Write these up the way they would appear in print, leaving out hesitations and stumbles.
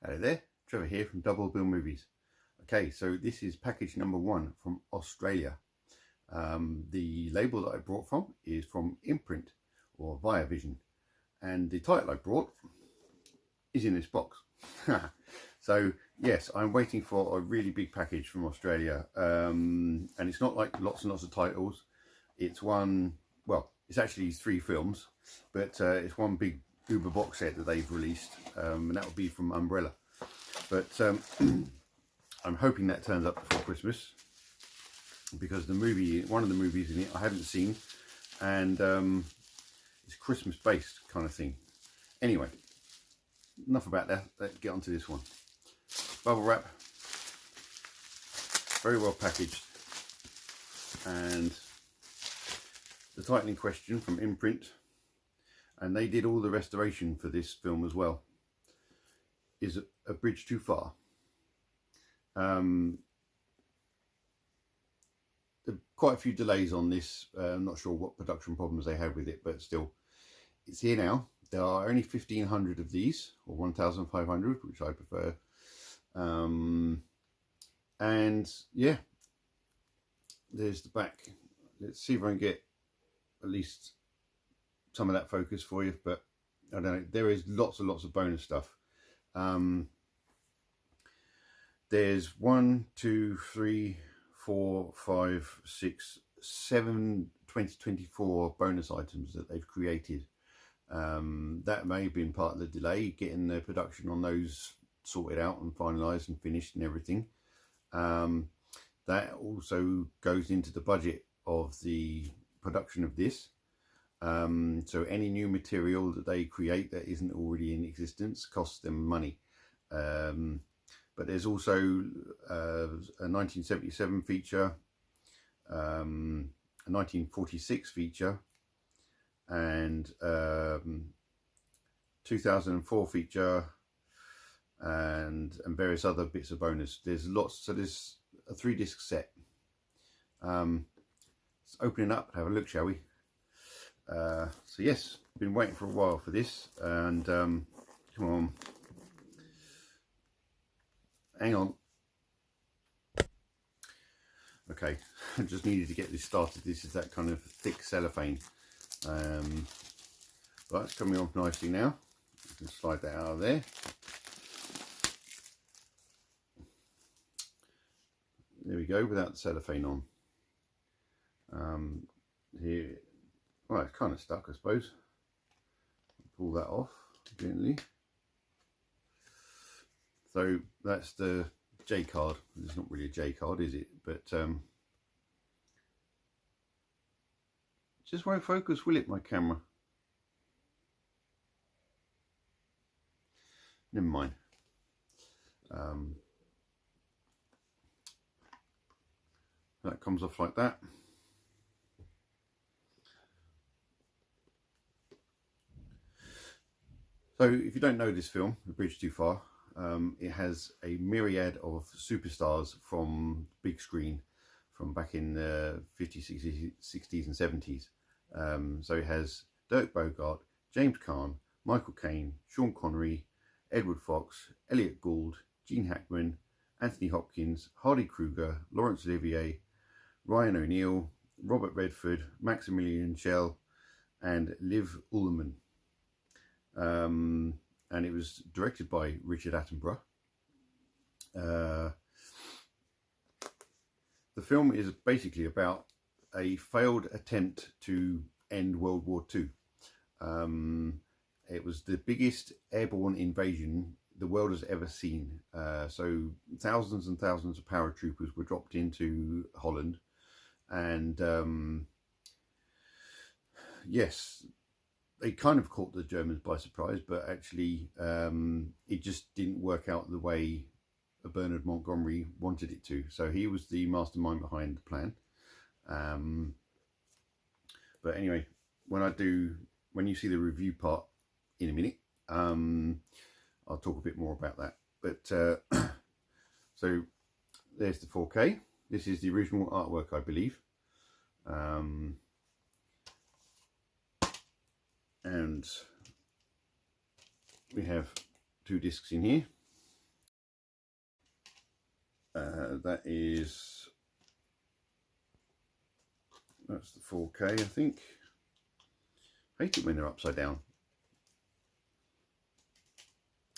Hello there, Trevor here from Double Bill Movies. Okay, so this is package number 1 from Australia. The label that I brought from is from Imprint or Via Vision, and the title I brought is in this box. So yes, I'm waiting for a really big package from Australia, and it's not like lots and lots of titles. It's one, well, it's actually 3 films, but it's one big Uber box set that they've released, and that will be from Umbrella. But I'm hoping that turns up before Christmas, because the movie, one of the movies in it I haven't seen, and it's Christmas based kind of thing. Anyway, enough about that. Let's get on to this one. Bubble wrap, very well packaged, and the title in question from Imprint, and they did all the restoration for this film as well, is A Bridge Too Far. There are quite a few delays on this. I'm not sure what production problems they had with it, but still, it's here now. There are only 1,500 of these, or 1,500, which I prefer. And yeah, there's the back. Let's see if I can get at least some of that focus for you, but I don't know. There is lots and lots of bonus stuff. There's 1, 2, 3, 4, 5, 6, 7 2024 bonus items that they've created. That may have been part of the delay, getting the production on those sorted out and finalised and finished and everything. That also goes into the budget of the production of this. So any new material that they create that isn't already in existence costs them money. But there's also a 1977 feature, a 1946 feature, and 2004 feature, and various other bits of bonus. There's lots, so there's a 3-disc set. Let's open it up and have a look, shall we? So yes, been waiting for a while for this, and come on, hang on. Okay, I just needed to get this started. This is that kind of thick cellophane, but it's coming off nicely now. You can slide that out of there. There we go, without the cellophane on. Here, well, it's kind of stuck, I suppose. Pull that off gently. So that's the J card. It's not really a J card, is it? But just won't focus, will it, my camera? Never mind. That comes off like that. So if you don't know this film, A Bridge Too Far, it has a myriad of superstars from big screen from back in the 50s, 60s and 70s. So it has Dirk Bogarde, James Caan, Michael Caine, Sean Connery, Edward Fox, Elliot Gould, Gene Hackman, Anthony Hopkins, Hardy Kruger, Laurence Olivier, Ryan O'Neill, Robert Redford, Maximilian Schell, and Liv Ullmann. And it was directed by Richard Attenborough. The film is basically about a failed attempt to end World War II. It was the biggest airborne invasion the world has ever seen. So thousands and thousands of paratroopers were dropped into Holland, and yes, they kind of caught the Germans by surprise, but actually it just didn't work out the way Bernard Montgomery wanted it to. So he was the mastermind behind the plan. But anyway, when you see the review part in a minute, I'll talk a bit more about that. But so there's the 4K. This is the original artwork, I believe. And we have 2 discs in here. That's the 4K, I think. I hate it when they're upside down.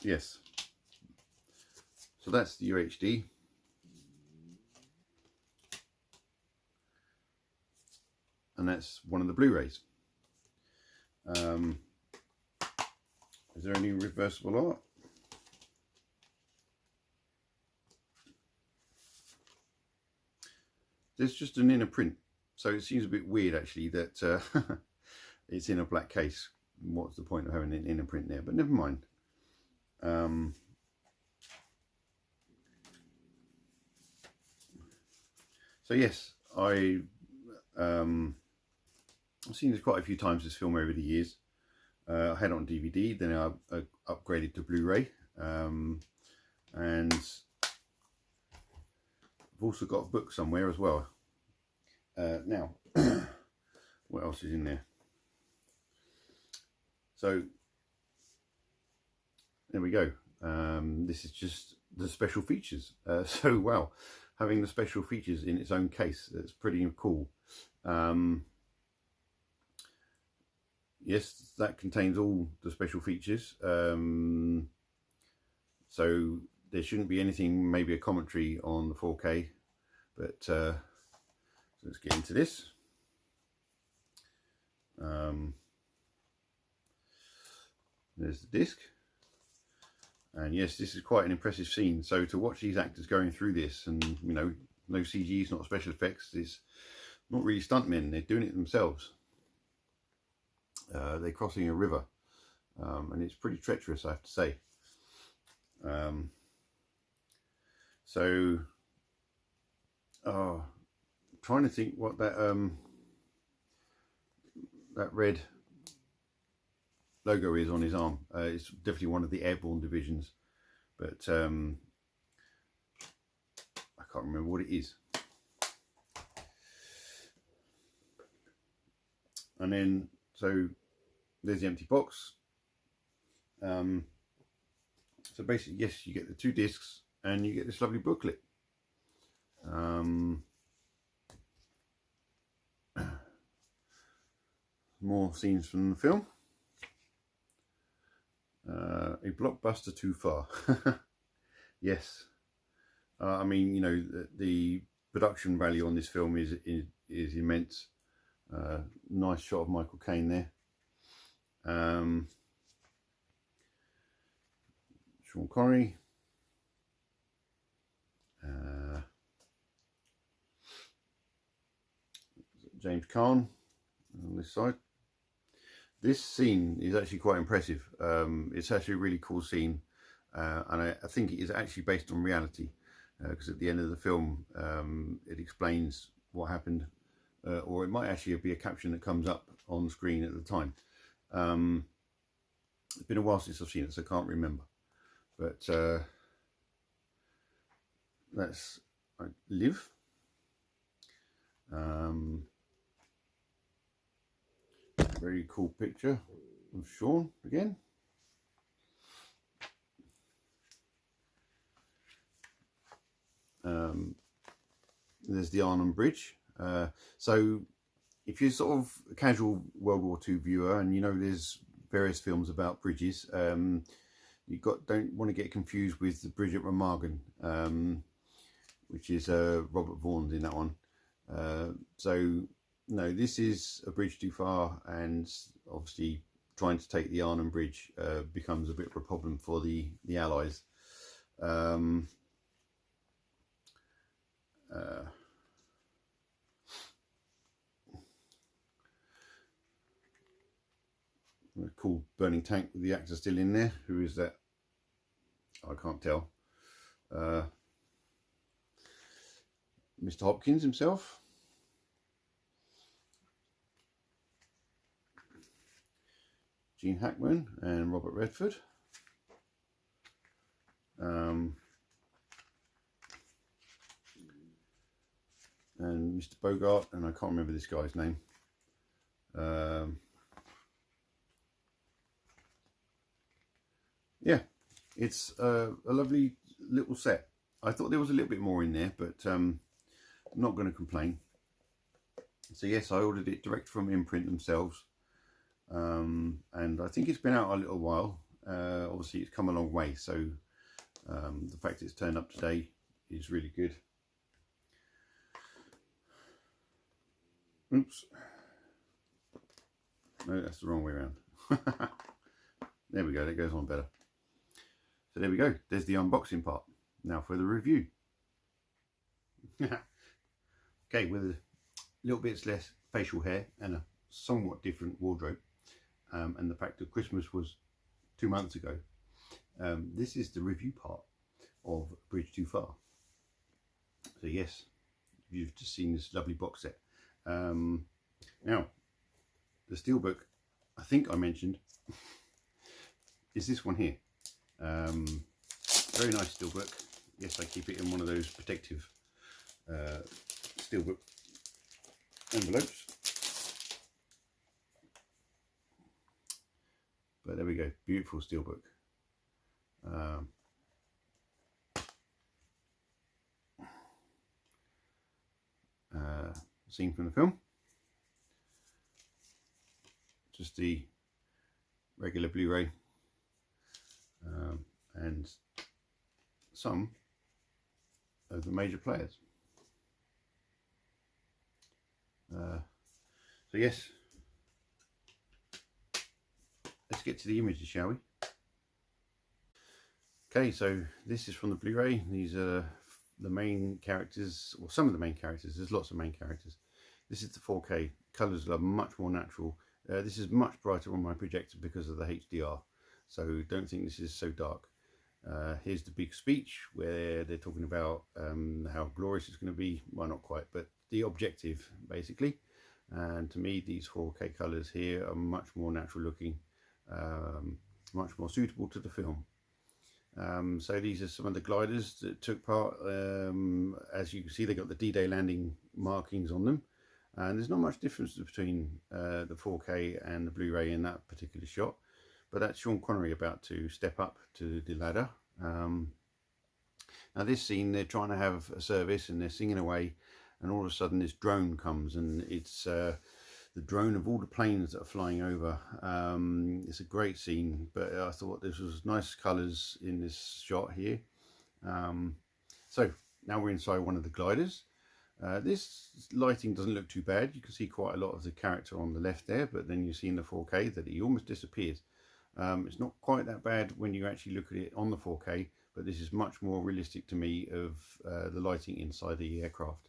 Yes. So that's the UHD. And that's one of the Blu-rays. Is there any reversible art? There's just an inner print. So it seems a bit weird actually that it's in a black case. What's the point of having an inner print there? But never mind. So yes, I've seen this quite a few times, this film, over the years. I had it on DVD, then I upgraded to Blu-ray, and I've also got a book somewhere as well. Now, what else is in there? So there we go. This is just the special features. So wow, having the special features in its own case, that's pretty cool. Yes, that contains all the special features. So there shouldn't be anything, maybe a commentary on the 4K, but so let's get into this. There's the disc, and yes, this is quite an impressive scene. So to watch these actors going through this, and you know, no CGs, not special effects, it's not really stuntmen, they're doing it themselves. They're crossing a river, and it's pretty treacherous, I have to say. So trying to think what that that red logo is on his arm. It's definitely one of the airborne divisions, but I can't remember what it is. And then so there's the empty box. So basically, yes, you get the 2 discs and you get this lovely booklet. More scenes from the film. A blockbuster too far. Yes. I mean, you know, the production value on this film is immense. Nice shot of Michael Caine there. Sean Connery. James Caan on this side. This scene is actually quite impressive. It's actually a really cool scene, and I think it is actually based on reality, because at the end of the film it explains what happened, or it might actually be a caption that comes up on screen at the time. It's been a while since I've seen it, so I can't remember, but that's Liv. Very cool picture of Sean again. There's the Arnhem Bridge. So if you're sort of a casual World War II viewer, and you know there's various films about bridges, you don't want to get confused with the bridge at Remagen, which is Robert Vaughan's in that one. So no, this is a bridge too far, and obviously trying to take the Arnhem Bridge becomes a bit of a problem for the Allies. A cool burning tank with the actor still in there. Who is that? I can't tell. Mr. Hopkins himself. Gene Hackman and Robert Redford. And Mr. Bogart, and I can't remember this guy's name. Yeah, it's a lovely little set. I thought there was a little bit more in there, but I'm not going to complain. So yes, I ordered it direct from Imprint themselves, and I think it's been out a little while. Obviously it's come a long way, so the fact it's turned up today is really good. Oops, no, that's the wrong way around. There we go, that goes on better. So there we go, there's the unboxing part. Now for the review. Okay, with a little bit less facial hair and a somewhat different wardrobe, and the fact that Christmas was 2 months ago, this is the review part of Bridge Too Far. So yes, you've just seen this lovely box set. Now the steelbook, I think I mentioned, is this one here. Very nice steelbook. Yes, I keep it in one of those protective steelbook envelopes. But there we go, beautiful steelbook. Scene from the film. Just the regular Blu-ray, and some of the major players. So yes, let's get to the images, shall we? Okay, so this is from the Blu-ray. These are the main characters, or some of the main characters. There's lots of main characters. This is the 4K. Colours are much more natural. This is much brighter on my projector because of the HDR, so don't think this is so dark. Here's the big speech where they're talking about how glorious it's going to be. Well, not quite, but the objective basically. And to me, these 4K colours here are much more natural looking, much more suitable to the film. So these are some of the gliders that took part. As you can see, they got the D-Day landing markings on them, and there's not much difference between the 4K and the Blu-ray in that particular shot. But that's Sean Connery about to step up to the ladder. Now this scene, they're trying to have a service and they're singing away, and all of a sudden this drone comes, and it's the drone of all the planes that are flying over. It's a great scene, but I thought this was nice colours in this shot here. So now we're inside one of the gliders. This lighting doesn't look too bad. You can see quite a lot of the character on the left there, but then you see in the 4K that he almost disappears. It's not quite that bad when you actually look at it on the 4K, but this is much more realistic to me of the lighting inside the aircraft.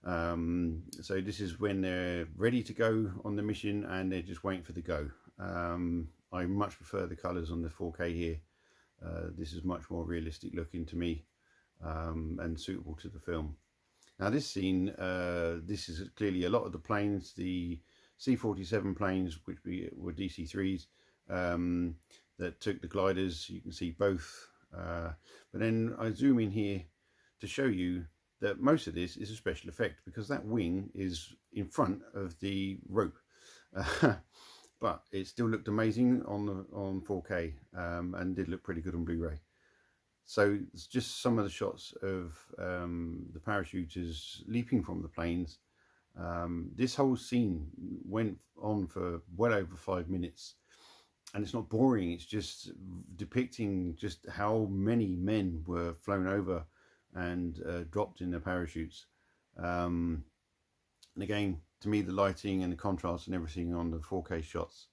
So this is when they're ready to go on the mission and they're just waiting for the go. I much prefer the colours on the 4K here. This is much more realistic looking to me, and suitable to the film. Now this scene, this is clearly a lot of the planes, the C-47 planes, which were DC-3s, that took the gliders. You can see both, but then I zoom in here to show you that most of this is a special effect, because that wing is in front of the rope. But it still looked amazing on 4K, and did look pretty good on Blu-ray. So it's just some of the shots of the parachuters leaping from the planes. This whole scene went on for well over 5 minutes, and it's not boring. It's just depicting just how many men were flown over and dropped in their parachutes. And again, to me, the lighting and the contrast and everything on the 4K shots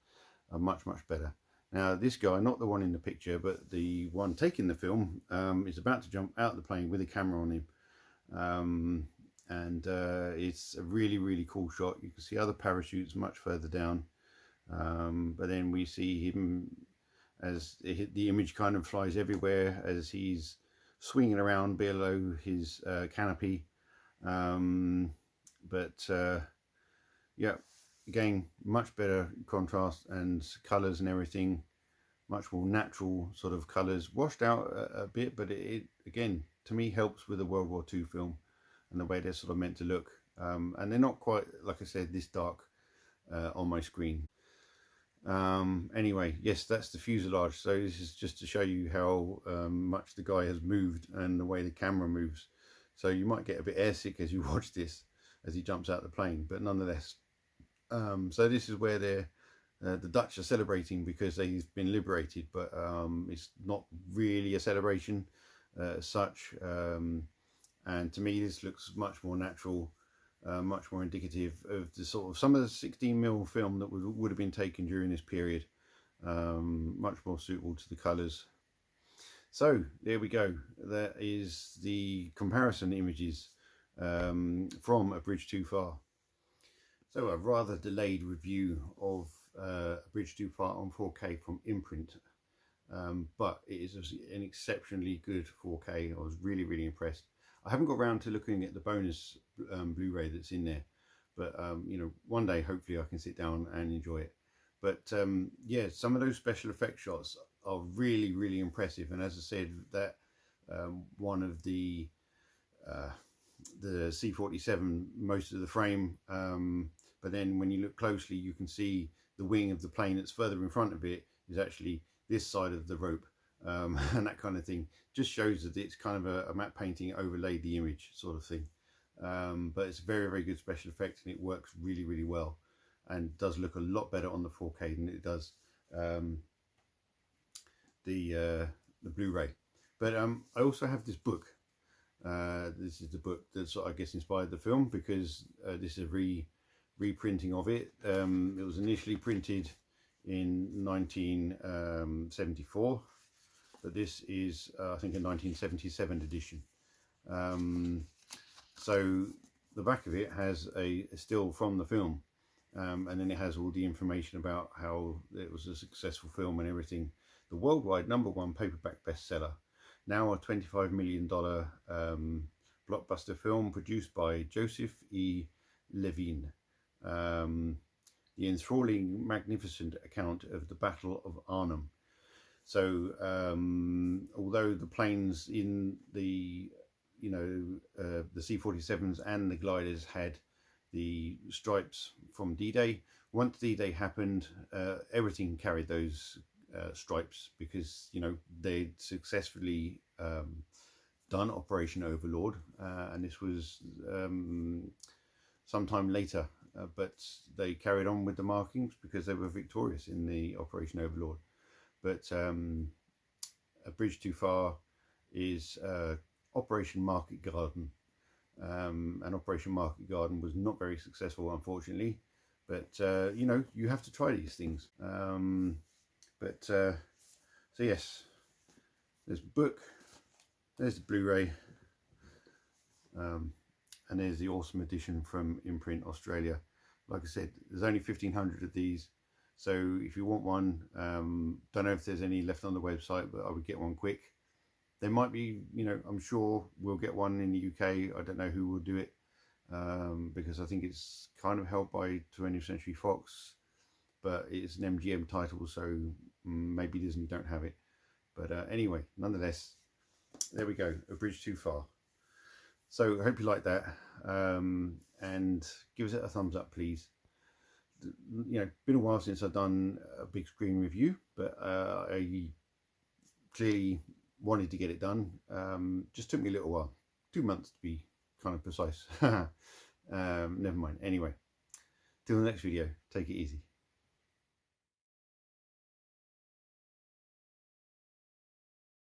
are much, much better. Now this guy, not the one in the picture, but the one taking the film, is about to jump out of the plane with a camera on him. And it's a really, really cool shot. You can see other parachutes much further down, but then we see him as the image kind of flies everywhere as he's swinging around below his canopy. Yeah, again, much better contrast and colours and everything, much more natural sort of colours, washed out a bit, but it again, to me, helps with a World War II film and the way they're sort of meant to look. And they're not quite, like I said, this dark on my screen. Anyway, yes, that's the fuselage. So this is just to show you how much the guy has moved and the way the camera moves. So you might get a bit airsick as you watch this, as he jumps out the plane, but nonetheless. So this is where the Dutch are celebrating because they've been liberated, but it's not really a celebration as such. And to me, this looks much more natural, much more indicative of the sort of some of the 16mm film that would have been taken during this period. Much more suitable to the colours. So there we go. That is the comparison images from A Bridge Too Far. So a rather delayed review of A Bridge Too Far on 4K from Imprint, but it is an exceptionally good 4K. I was really impressed. I haven't got around to looking at the bonus Blu-ray that's in there, but you know, one day hopefully I can sit down and enjoy it. But yeah, some of those special effects shots are really impressive, and as I said, that one of the C-47, most of the frame, but then when you look closely you can see the wing of the plane that's further in front of it is actually this side of the rope, and that kind of thing just shows that it's kind of a matte painting overlaid the image sort of thing. But it's very good special effects, and it works really well, and does look a lot better on the 4K than it does the Blu-ray. But I also have this book. This is the book that's, I guess, inspired the film, because this is a reprinting of it. It was initially printed in 1974, but this is I think a 1977 edition. So the back of it has a still from the film, and then it has all the information about how it was a successful film and everything. The worldwide #1 paperback bestseller, now a $25 million blockbuster film produced by Joseph E. Levine. The enthralling, magnificent account of the Battle of Arnhem. So although the planes in the the C-47s and the gliders had the stripes from D-Day, once D-Day happened, everything carried those stripes, because they'd successfully done Operation Overlord, and this was sometime later, but they carried on with the markings because they were victorious in the Operation Overlord. But A Bridge Too Far is Operation Market Garden, and Operation Market Garden was not very successful, unfortunately, but you have to try these things. So yes, there's the book, there's the Blu-ray, and there's the awesome edition from Imprint Australia. Like I said, there's only 1,500 of these, so if you want one, don't know if there's any left on the website, but I would get one quick. There might be, I'm sure we'll get one in the UK. I don't know who will do it, because I think it's kind of held by 20th Century Fox, but it's an MGM title, so maybe Disney don't have it. But anyway, nonetheless, there we go, A Bridge Too Far. So I hope you like that, and give it a thumbs up, please. Been a while since I've done a big screen review, but I clearly wanted to get it done. Just took me a little while, 2 months to be kind of precise. Never mind. Anyway, till the next video, take it easy.